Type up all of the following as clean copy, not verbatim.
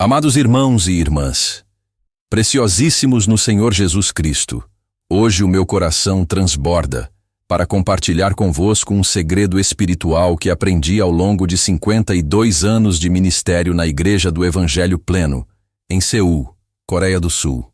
Amados irmãos e irmãs, preciosíssimos no Senhor Jesus Cristo, hoje o meu coração transborda para compartilhar convosco um segredo espiritual que aprendi ao longo de 52 anos de ministério na Igreja do Evangelho Pleno, em Seul, Coreia do Sul.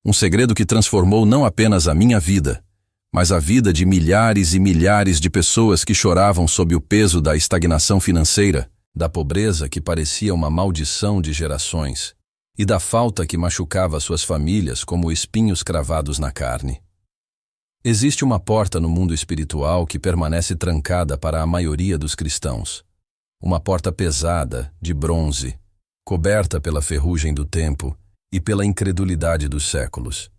Um segredo que transformou não apenas a minha vida, mas a vida de milhares e milhares de pessoas que choravam sob o peso da estagnação financeira, da pobreza que parecia uma maldição de gerações e da falta que machucava suas famílias como espinhos cravados na carne. Existe uma porta no mundo espiritual que permanece trancada para a maioria dos cristãos. Uma porta pesada, de bronze, coberta pela ferrugem do tempo e pela incredulidade dos séculos.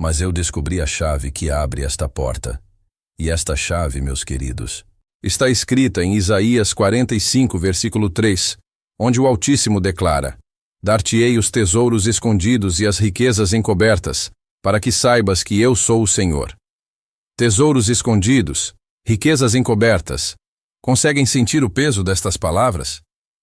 Mas eu descobri a chave que abre esta porta. E esta chave, meus queridos, está escrita em Isaías 45, versículo 3, onde o Altíssimo declara: Dar-te-ei os tesouros escondidos e as riquezas encobertas, para que saibas que eu sou o Senhor. Tesouros escondidos, riquezas encobertas. Conseguem sentir o peso destas palavras?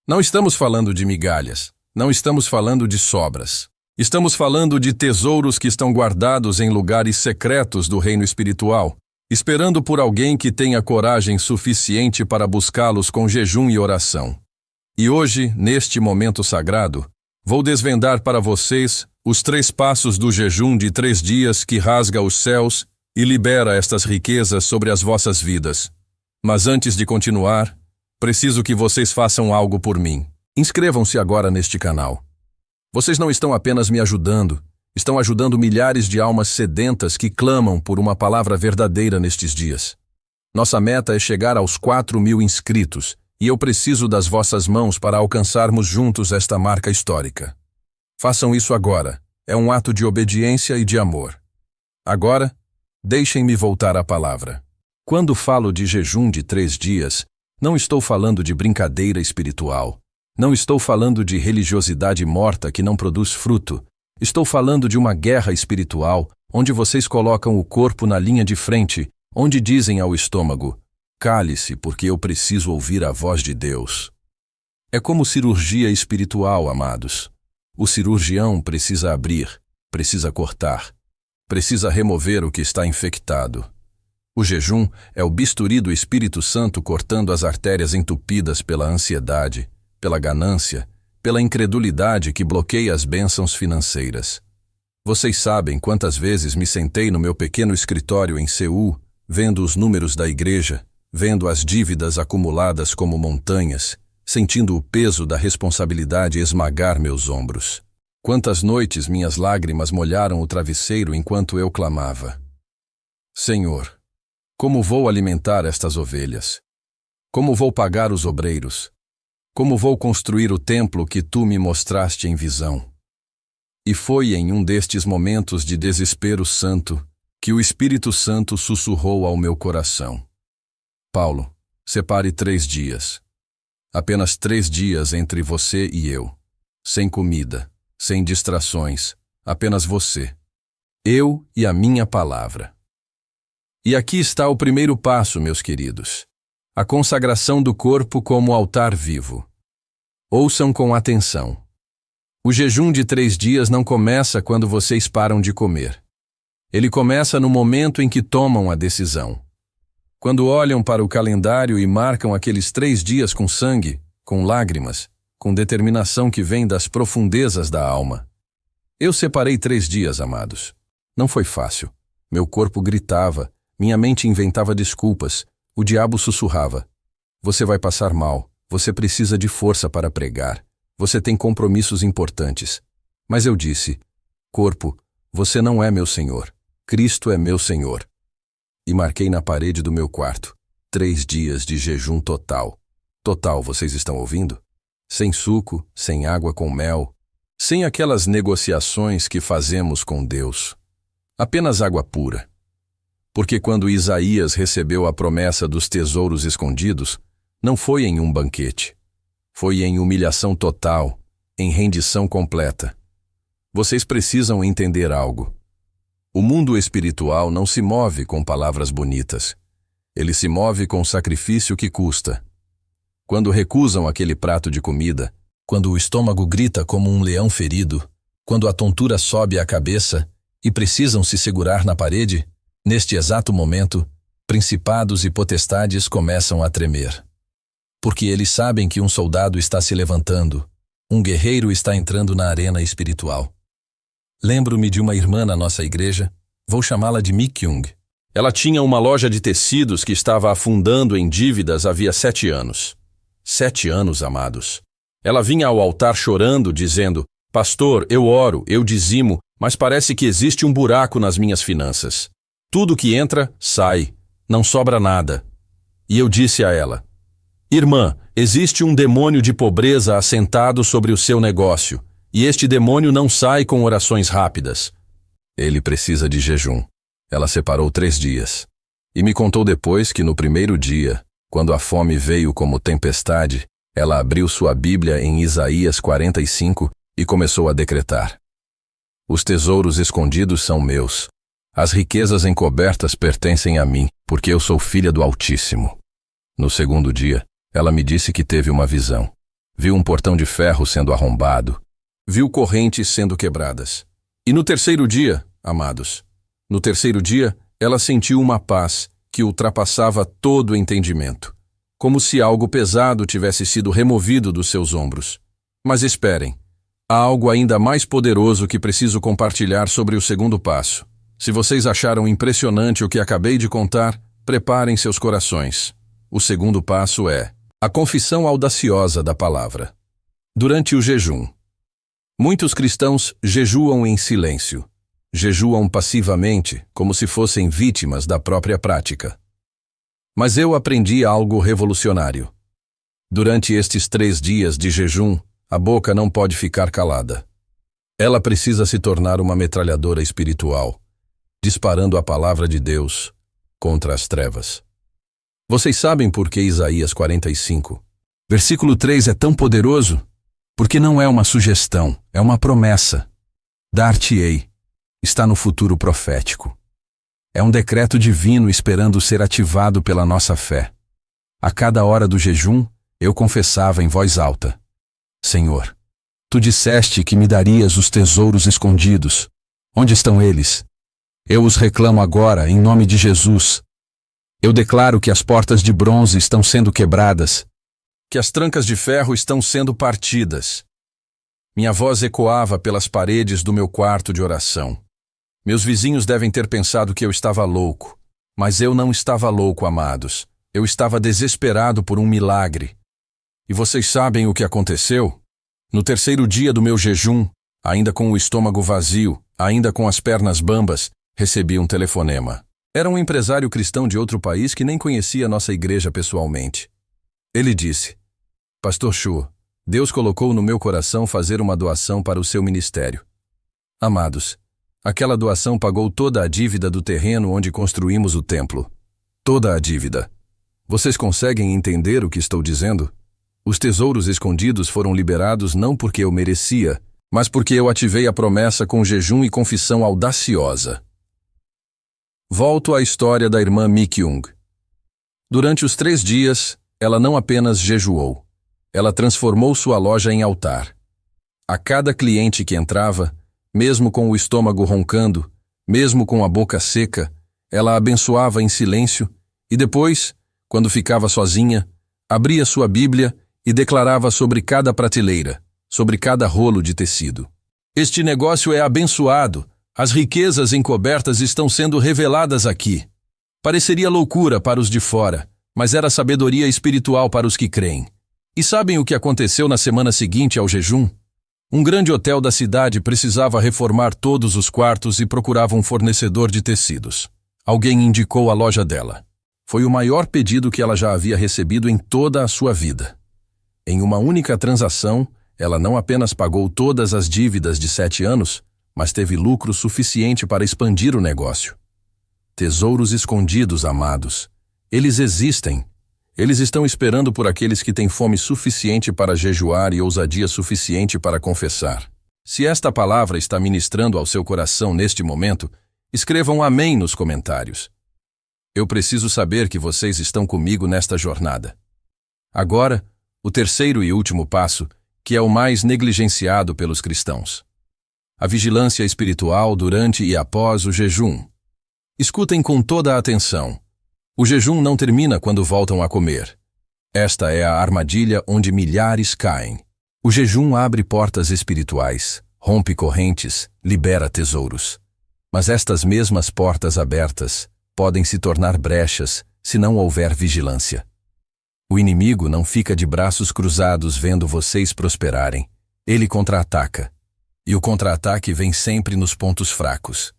Não estamos falando de migalhas, não estamos falando de sobras. Estamos falando de tesouros que estão guardados em lugares secretos do reino espiritual, esperando por alguém que tenha coragem suficiente para buscá-los com jejum e oração. E hoje, neste momento sagrado, vou desvendar para vocês os 3 passos do jejum de 3 dias que rasga os céus e libera estas riquezas sobre as vossas vidas. Mas antes de continuar, preciso que vocês façam algo por mim. Inscrevam-se agora neste canal. Vocês não estão apenas me ajudando, estão ajudando milhares de almas sedentas que clamam por uma palavra verdadeira nestes dias. Nossa meta é chegar aos 4.000 inscritos, e eu preciso das vossas mãos para alcançarmos juntos esta marca histórica. Façam isso agora, é um ato de obediência e de amor. Agora, deixem-me voltar à palavra. Quando falo de jejum de 3 dias, não estou falando de brincadeira espiritual. Não estou falando de religiosidade morta que não produz fruto. Estou falando de uma guerra espiritual, onde vocês colocam o corpo na linha de frente, onde dizem ao estômago: cale-se, porque eu preciso ouvir a voz de Deus. É como cirurgia espiritual, amados. O cirurgião precisa abrir, precisa cortar, precisa remover o que está infectado. O jejum é o bisturi do Espírito Santo cortando as artérias entupidas pela ansiedade, pela ganância, pela incredulidade que bloqueia as bênçãos financeiras. Vocês sabem quantas vezes me sentei no meu pequeno escritório em Seul, vendo os números da igreja, vendo as dívidas acumuladas como montanhas, sentindo o peso da responsabilidade esmagar meus ombros. Quantas noites minhas lágrimas molharam o travesseiro enquanto eu clamava: Senhor, como vou alimentar estas ovelhas? Como vou pagar os obreiros? Como vou construir o templo que tu me mostraste em visão? E foi em um destes momentos de desespero santo que o Espírito Santo sussurrou ao meu coração: Paulo, separe 3 dias. Apenas 3 dias entre você e eu. Sem comida, sem distrações, apenas você. Eu e a minha palavra. E aqui está o primeiro passo, meus queridos. A consagração do corpo como altar vivo. Ouçam com atenção. O jejum de 3 dias não começa quando vocês param de comer. Ele começa no momento em que tomam a decisão. Quando olham para o calendário e marcam aqueles 3 dias com sangue, com lágrimas, com determinação que vem das profundezas da alma. Eu separei 3 dias, amados. Não foi fácil. Meu corpo gritava, minha mente inventava desculpas, o diabo sussurrava: você vai passar mal, você precisa de força para pregar, você tem compromissos importantes. Mas eu disse: corpo, você não é meu Senhor, Cristo é meu Senhor. E marquei na parede do meu quarto 3 dias de jejum total. Total, vocês estão ouvindo? Sem suco, sem água com mel, sem aquelas negociações que fazemos com Deus. Apenas água pura. Porque quando Isaías recebeu a promessa dos tesouros escondidos, não foi em um banquete. Foi em humilhação total, em rendição completa. Vocês precisam entender algo. O mundo espiritual não se move com palavras bonitas. Ele se move com o sacrifício que custa. Quando recusam aquele prato de comida, quando o estômago grita como um leão ferido, quando a tontura sobe à cabeça e precisam se segurar na parede, neste exato momento, principados e potestades começam a tremer. Porque eles sabem que um soldado está se levantando, um guerreiro está entrando na arena espiritual. Lembro-me de uma irmã na nossa igreja, vou chamá-la de Mi Kyung. Ela tinha uma loja de tecidos que estava afundando em dívidas havia 7 anos. 7 anos, amados. Ela vinha ao altar chorando, dizendo: pastor, eu oro, eu dizimo, mas parece que existe um buraco nas minhas finanças. Tudo que entra, sai, não sobra nada. E eu disse a ela: irmã, existe um demônio de pobreza assentado sobre o seu negócio, e este demônio não sai com orações rápidas. Ele precisa de jejum. Ela separou 3 dias. E me contou depois que no primeiro dia, quando a fome veio como tempestade, ela abriu sua Bíblia em Isaías 45 e começou a decretar: os tesouros escondidos são meus. As riquezas encobertas pertencem a mim, porque eu sou filha do Altíssimo. No segundo dia, ela me disse que teve uma visão. Viu um portão de ferro sendo arrombado. Viu correntes sendo quebradas. E no terceiro dia, amados, no terceiro dia, ela sentiu uma paz que ultrapassava todo o entendimento, como se algo pesado tivesse sido removido dos seus ombros. Mas esperem, há algo ainda mais poderoso que preciso compartilhar sobre o segundo passo. Se vocês acharam impressionante o que acabei de contar, preparem seus corações. O segundo passo é a confissão audaciosa da palavra. Durante o jejum, muitos cristãos jejuam em silêncio. Jejuam passivamente, como se fossem vítimas da própria prática. Mas eu aprendi algo revolucionário. Durante estes 3 dias de jejum, a boca não pode ficar calada. Ela precisa se tornar uma metralhadora espiritual, disparando a palavra de Deus contra as trevas. Vocês sabem por que Isaías 45, versículo 3 é tão poderoso? Porque não é uma sugestão, é uma promessa. Dar-te-ei. Está no futuro profético. É um decreto divino esperando ser ativado pela nossa fé. A cada hora do jejum, eu confessava em voz alta: Senhor, Tu disseste que me darias os tesouros escondidos. Onde estão eles? Eu os reclamo agora, em nome de Jesus. Eu declaro que as portas de bronze estão sendo quebradas, que as trancas de ferro estão sendo partidas. Minha voz ecoava pelas paredes do meu quarto de oração. Meus vizinhos devem ter pensado que eu estava louco, mas eu não estava louco, amados. Eu estava desesperado por um milagre. E vocês sabem o que aconteceu? No terceiro dia do meu jejum, ainda com o estômago vazio, ainda com as pernas bambas, recebi um telefonema. Era um empresário cristão de outro país que nem conhecia nossa igreja pessoalmente. Ele disse: Pastor Chu, Deus colocou no meu coração fazer uma doação para o seu ministério. Amados, aquela doação pagou toda a dívida do terreno onde construímos o templo. Toda a dívida. Vocês conseguem entender o que estou dizendo? Os tesouros escondidos foram liberados não porque eu merecia, mas porque eu ativei a promessa com jejum e confissão audaciosa. Volto à história da irmã Mi Kyung. Durante os 3 dias, ela não apenas jejuou, ela transformou sua loja em altar. A cada cliente que entrava, mesmo com o estômago roncando, mesmo com a boca seca, ela abençoava em silêncio e depois, quando ficava sozinha, abria sua Bíblia e declarava sobre cada prateleira, sobre cada rolo de tecido: Este negócio é abençoado, as riquezas encobertas estão sendo reveladas aqui. Pareceria loucura para os de fora, mas era sabedoria espiritual para os que creem. E sabem o que aconteceu na semana seguinte ao jejum? Um grande hotel da cidade precisava reformar todos os quartos e procurava um fornecedor de tecidos. Alguém indicou a loja dela. Foi o maior pedido que ela já havia recebido em toda a sua vida. Em uma única transação, ela não apenas pagou todas as dívidas de 7 anos, mas teve lucro suficiente para expandir o negócio. Tesouros escondidos, amados. Eles existem. Eles estão esperando por aqueles que têm fome suficiente para jejuar e ousadia suficiente para confessar. Se esta palavra está ministrando ao seu coração neste momento, escrevam amém nos comentários. Eu preciso saber que vocês estão comigo nesta jornada. Agora, o terceiro e último passo, que é o mais negligenciado pelos cristãos. A vigilância espiritual durante e após o jejum. Escutem com toda a atenção. O jejum não termina quando voltam a comer. Esta é a armadilha onde milhares caem. O jejum abre portas espirituais, rompe correntes, libera tesouros. Mas estas mesmas portas abertas podem se tornar brechas se não houver vigilância. O inimigo não fica de braços cruzados vendo vocês prosperarem. Ele contra-ataca. E o contra-ataque vem sempre nos pontos fracos.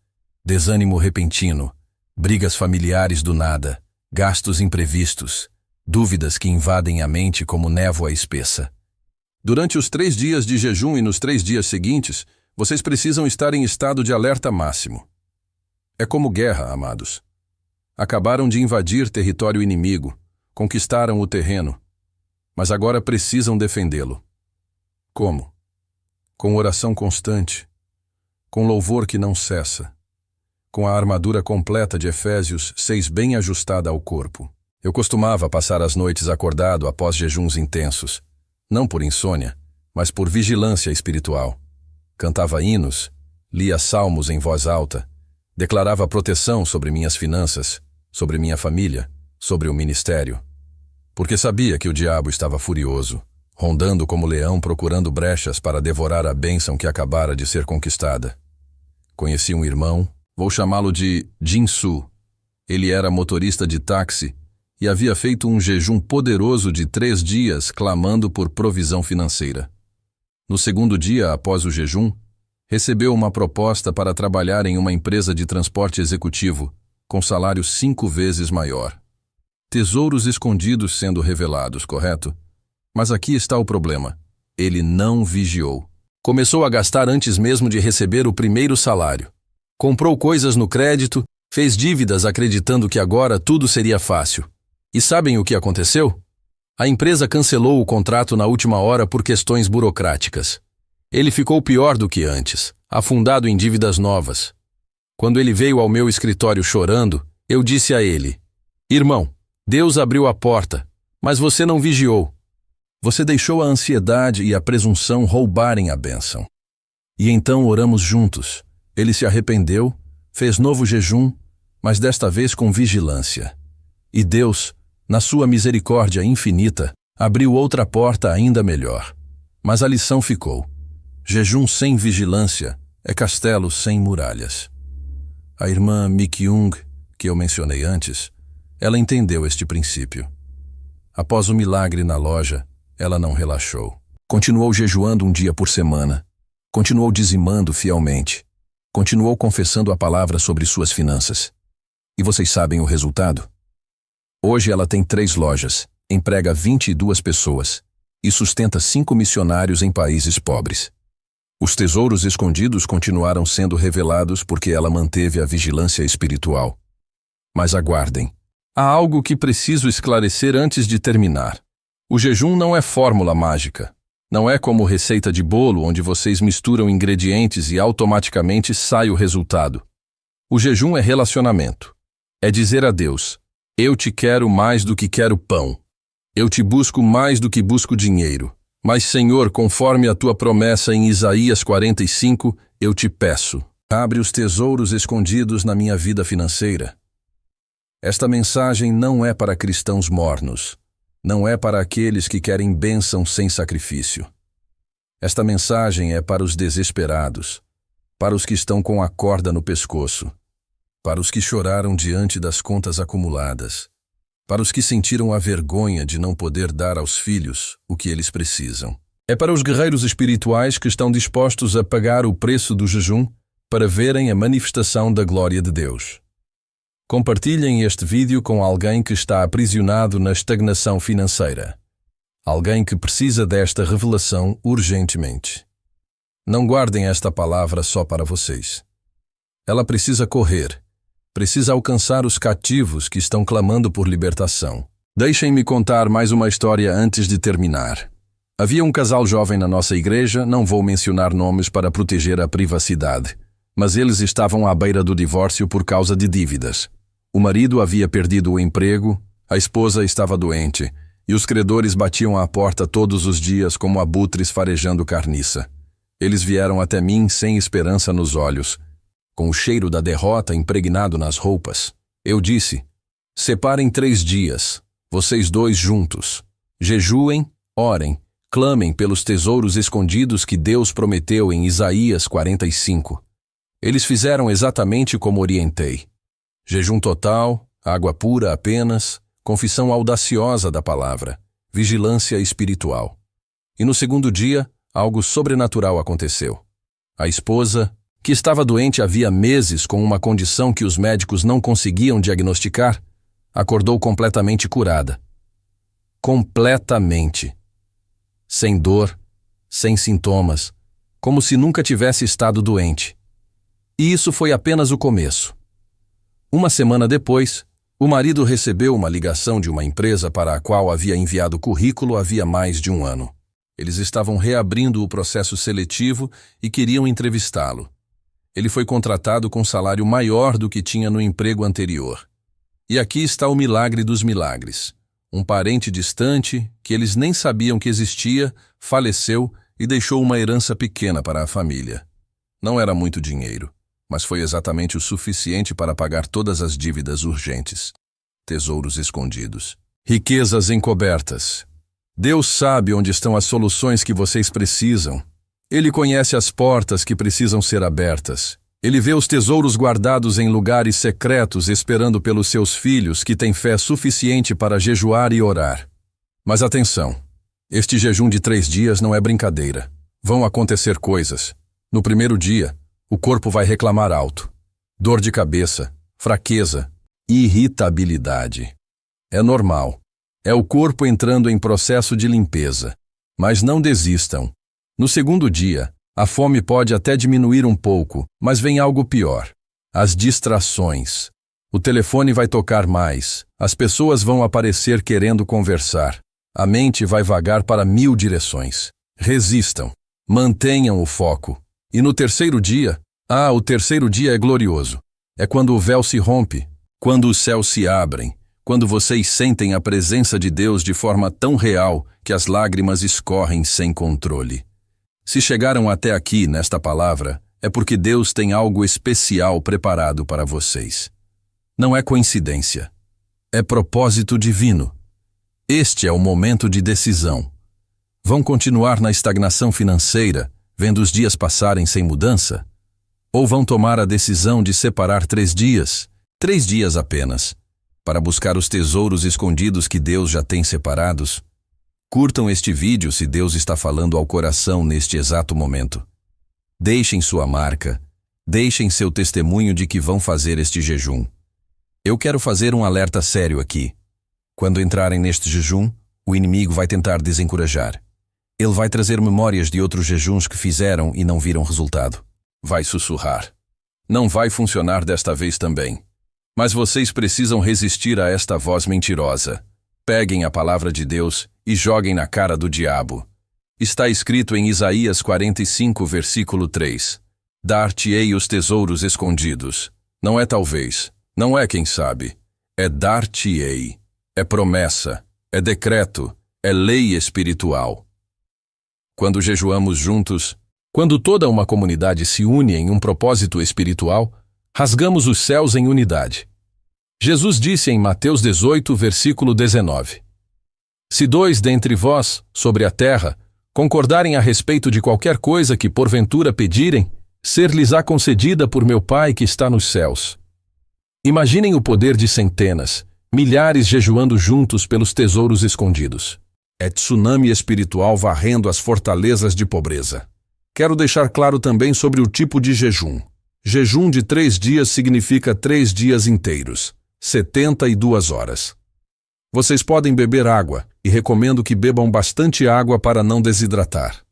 Desânimo repentino, brigas familiares do nada, gastos imprevistos, dúvidas que invadem a mente como névoa espessa. Durante os 3 dias de jejum e nos 3 dias seguintes, vocês precisam estar em estado de alerta máximo. É como guerra, amados. Acabaram de invadir território inimigo, conquistaram o terreno, mas agora precisam defendê-lo. Como? Com oração constante, com louvor que não cessa, com a armadura completa de Efésios 6 bem ajustada ao corpo. Eu costumava passar as noites acordado após jejuns intensos, não por insônia, mas por vigilância espiritual. Cantava hinos, lia salmos em voz alta, declarava proteção sobre minhas finanças, sobre minha família, sobre o ministério. Porque sabia que o diabo estava furioso, rondando como leão procurando brechas para devorar a bênção que acabara de ser conquistada. Conheci um irmão, vou chamá-lo de Jinsu. Ele era motorista de táxi e havia feito um jejum poderoso de 3 dias clamando por provisão financeira. No segundo dia após o jejum, recebeu uma proposta para trabalhar em uma empresa de transporte executivo, com salário 5 vezes maior. Tesouros escondidos sendo revelados, correto? Mas aqui está o problema. Ele não vigiou. Começou a gastar antes mesmo de receber o primeiro salário. Comprou coisas no crédito, fez dívidas acreditando que agora tudo seria fácil. E sabem o que aconteceu? A empresa cancelou o contrato na última hora por questões burocráticas. Ele ficou pior do que antes, afundado em dívidas novas. Quando ele veio ao meu escritório chorando, eu disse a ele: "Irmão, Deus abriu a porta, mas você não vigiou. Você deixou a ansiedade e a presunção roubarem a bênção." E então oramos juntos. Ele se arrependeu, fez novo jejum, mas desta vez com vigilância. E Deus, na sua misericórdia infinita, abriu outra porta ainda melhor. Mas a lição ficou. Jejum sem vigilância é castelo sem muralhas. A irmã Mi-kyung, que eu mencionei antes, ela entendeu este princípio. Após o milagre na loja, ela não relaxou. Continuou jejuando um dia por semana. Continuou dizimando fielmente. Continuou confessando a palavra sobre suas finanças. E vocês sabem o resultado? Hoje ela tem 3 lojas, emprega 22 pessoas e sustenta 5 missionários em países pobres. Os tesouros escondidos continuaram sendo revelados porque ela manteve a vigilância espiritual. Mas aguardem. Há algo que preciso esclarecer antes de terminar. O jejum não é fórmula mágica. Não é como receita de bolo onde vocês misturam ingredientes e automaticamente sai o resultado. O jejum é relacionamento. É dizer a Deus: "Eu te quero mais do que quero pão. Eu te busco mais do que busco dinheiro. Mas, Senhor, conforme a tua promessa em Isaías 45, eu te peço, abre os tesouros escondidos na minha vida financeira." Esta mensagem não é para cristãos mornos. Não é para aqueles que querem bênção sem sacrifício. Esta mensagem é para os desesperados, para os que estão com a corda no pescoço, para os que choraram diante das contas acumuladas, para os que sentiram a vergonha de não poder dar aos filhos o que eles precisam. É para os guerreiros espirituais que estão dispostos a pagar o preço do jejum para verem a manifestação da glória de Deus. Compartilhem este vídeo com alguém que está aprisionado na estagnação financeira. Alguém que precisa desta revelação urgentemente. Não guardem esta palavra só para vocês. Ela precisa correr. Precisa alcançar os cativos que estão clamando por libertação. Deixem-me contar mais uma história antes de terminar. Havia um casal jovem na nossa igreja, não vou mencionar nomes para proteger a privacidade, mas eles estavam à beira do divórcio por causa de dívidas. O marido havia perdido o emprego, a esposa estava doente, E os credores batiam à porta todos os dias como abutres farejando carniça. Eles vieram até mim sem esperança nos olhos, com o cheiro da derrota impregnado nas roupas. Eu disse: separem 3 dias, vocês 2 juntos. Jejuem, orem, clamem pelos tesouros escondidos que Deus prometeu em Isaías 45. Eles fizeram exatamente como orientei. Jejum total, água pura apenas, confissão audaciosa da palavra, vigilância espiritual. E no 2º dia, algo sobrenatural aconteceu. A esposa, que estava doente havia meses com uma condição que os médicos não conseguiam diagnosticar, acordou completamente curada. Completamente. Sem dor, sem sintomas, como se nunca tivesse estado doente. E isso foi apenas o começo. Uma semana depois, o marido recebeu uma ligação de uma empresa para a qual havia enviado currículo havia mais de 1 ano. Eles estavam reabrindo o processo seletivo e queriam entrevistá-lo. Ele foi contratado com salário maior do que tinha no emprego anterior. E aqui está o milagre dos milagres. Um parente distante, que eles nem sabiam que existia, faleceu e deixou uma herança pequena para a família. Não era muito dinheiro, mas foi exatamente o suficiente para pagar todas as dívidas urgentes. Tesouros escondidos. Riquezas encobertas. Deus sabe onde estão as soluções que vocês precisam. Ele conhece as portas que precisam ser abertas. Ele vê os tesouros guardados em lugares secretos esperando pelos seus filhos que têm fé suficiente para jejuar e orar. Mas atenção, este jejum de 3 dias não é brincadeira. Vão acontecer coisas. No 1º dia, o corpo vai reclamar alto. Dor de cabeça, fraqueza, irritabilidade. É normal. É o corpo entrando em processo de limpeza. Mas não desistam. No 2º dia, a fome pode até diminuir um pouco, mas vem algo pior. As distrações. O telefone vai tocar mais. As pessoas vão aparecer querendo conversar. A mente vai vagar para 1000 direções. Resistam. Mantenham o foco. E no 3º dia, o 3º dia é glorioso. É quando o véu se rompe, quando os céus se abrem, quando vocês sentem a presença de Deus de forma tão real que as lágrimas escorrem sem controle. Se chegaram até aqui nesta palavra, é porque Deus tem algo especial preparado para vocês. Não é coincidência. É propósito divino. Este é o momento de decisão. Vão continuar na estagnação financeira, vendo os dias passarem sem mudança? Ou vão tomar a decisão de separar 3 dias, 3 dias apenas, para buscar os tesouros escondidos que Deus já tem separados? Curtam este vídeo se Deus está falando ao coração neste exato momento. Deixem sua marca, deixem seu testemunho de que vão fazer este jejum. Eu quero fazer um alerta sério aqui. Quando entrarem neste jejum, o inimigo vai tentar desencorajar. Ele vai trazer memórias de outros jejuns que fizeram e não viram resultado. Vai sussurrar. Não vai funcionar desta vez também. Mas vocês precisam resistir a esta voz mentirosa. Peguem a palavra de Deus e joguem na cara do diabo. Está escrito em Isaías 45, versículo 3. Dar-te-ei os tesouros escondidos. Não é talvez, não é quem sabe. É dar-te-ei. É promessa, é decreto, é lei espiritual. Quando jejuamos juntos, quando toda uma comunidade se une em um propósito espiritual, rasgamos os céus em unidade. Jesus disse em Mateus 18, versículo 19: Se 2 dentre vós, sobre a terra, concordarem a respeito de qualquer coisa que porventura pedirem, ser-lhes-á concedida por meu Pai que está nos céus. Imaginem o poder de centenas, milhares jejuando juntos pelos tesouros escondidos. É tsunami espiritual varrendo as fortalezas de pobreza. Quero deixar claro também sobre o tipo de jejum. Jejum de 3 dias significa 3 dias inteiros, 72 horas. Vocês podem beber água, e recomendo que bebam bastante água para não desidratar.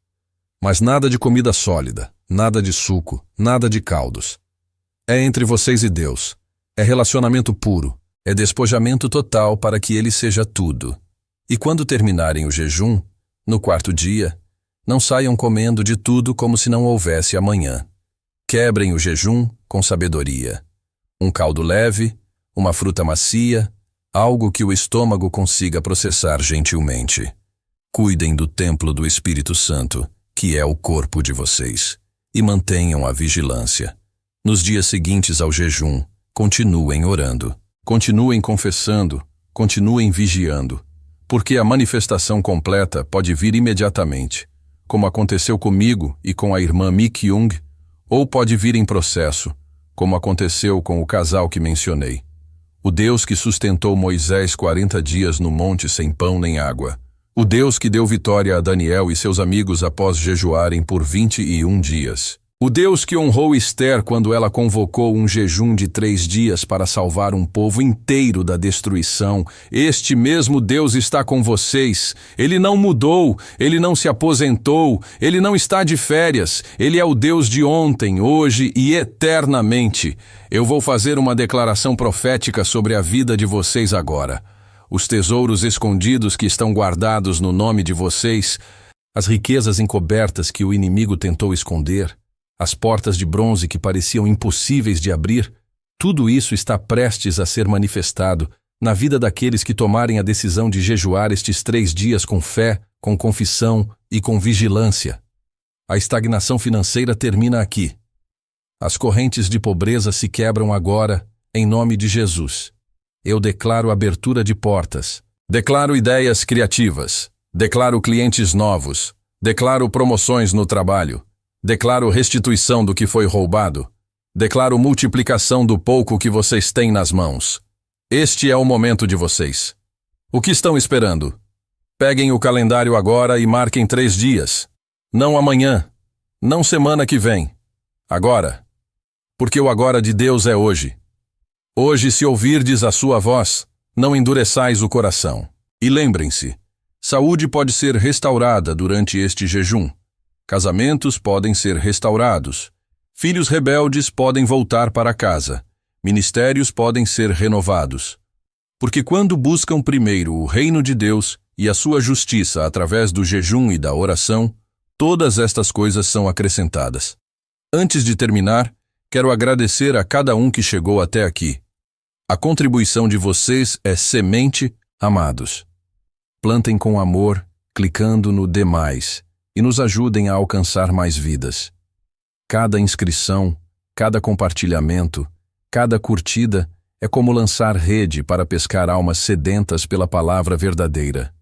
Mas nada de comida sólida, nada de suco, nada de caldos. É entre vocês e Deus. É relacionamento puro. É despojamento total para que Ele seja tudo. E quando terminarem o jejum, no 4º dia, não saiam comendo de tudo como se não houvesse amanhã. Quebrem o jejum com sabedoria. Um caldo leve, uma fruta macia, algo que o estômago consiga processar gentilmente. Cuidem do templo do Espírito Santo, que é o corpo de vocês, e mantenham a vigilância. Nos dias seguintes ao jejum, continuem orando, continuem confessando, continuem vigiando, porque a manifestação completa pode vir imediatamente, como aconteceu comigo e com a irmã Mi Kyung, ou pode vir em processo, como aconteceu com o casal que mencionei. O Deus que sustentou Moisés 40 dias no monte sem pão nem água. O Deus que deu vitória a Daniel e seus amigos após jejuarem por 21 dias. O Deus que honrou Esther quando ela convocou um jejum de 3 dias para salvar um povo inteiro da destruição. Este mesmo Deus está com vocês. Ele não mudou, ele não se aposentou, ele não está de férias. Ele é o Deus de ontem, hoje e eternamente. Eu vou fazer uma declaração profética sobre a vida de vocês agora. Os tesouros escondidos que estão guardados no nome de vocês, as riquezas encobertas que o inimigo tentou esconder, as portas de bronze que pareciam impossíveis de abrir, tudo isso está prestes a ser manifestado na vida daqueles que tomarem a decisão de jejuar estes 3 dias com fé, com confissão e com vigilância. A estagnação financeira termina aqui. As correntes de pobreza se quebram agora, em nome de Jesus. Eu declaro abertura de portas, declaro ideias criativas, declaro clientes novos, declaro promoções no trabalho, declaro restituição do que foi roubado, declaro multiplicação do pouco que vocês têm nas mãos. Este é o momento de vocês. O que estão esperando? Peguem o calendário agora e marquem 3 dias. Não amanhã, não semana que vem. Agora. Porque o agora de Deus é hoje. Hoje, se ouvirdes a sua voz, não endureçais o coração. E lembrem-se, saúde pode ser restaurada durante este jejum. Casamentos podem ser restaurados. Filhos rebeldes podem voltar para casa. Ministérios podem ser renovados. Porque quando buscam primeiro o reino de Deus e a sua justiça através do jejum e da oração, todas estas coisas são acrescentadas. Antes de terminar, quero agradecer a cada um que chegou até aqui. A contribuição de vocês é semente, amados. Plantem com amor, clicando no demais, e nos ajudem a alcançar mais vidas. Cada inscrição, cada compartilhamento, cada curtida é como lançar rede para pescar almas sedentas pela palavra verdadeira.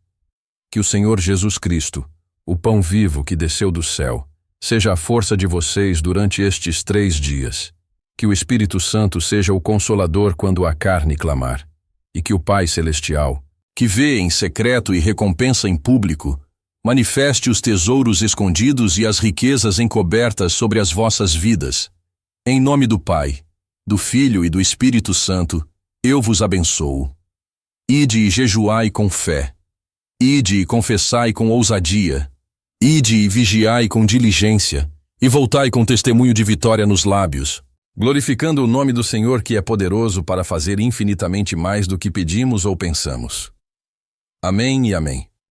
Que o Senhor Jesus Cristo, o pão vivo que desceu do céu, seja a força de vocês durante estes 3 dias. Que o Espírito Santo seja o consolador quando a carne clamar. E que o Pai Celestial, que vê em secreto e recompensa em público, manifeste os tesouros escondidos e as riquezas encobertas sobre as vossas vidas. Em nome do Pai, do Filho e do Espírito Santo, eu vos abençoo. Ide e jejuai com fé. Ide e confessai com ousadia. Ide e vigiai com diligência. E voltai com testemunho de vitória nos lábios, glorificando o nome do Senhor, que é poderoso para fazer infinitamente mais do que pedimos ou pensamos. Amém e amém.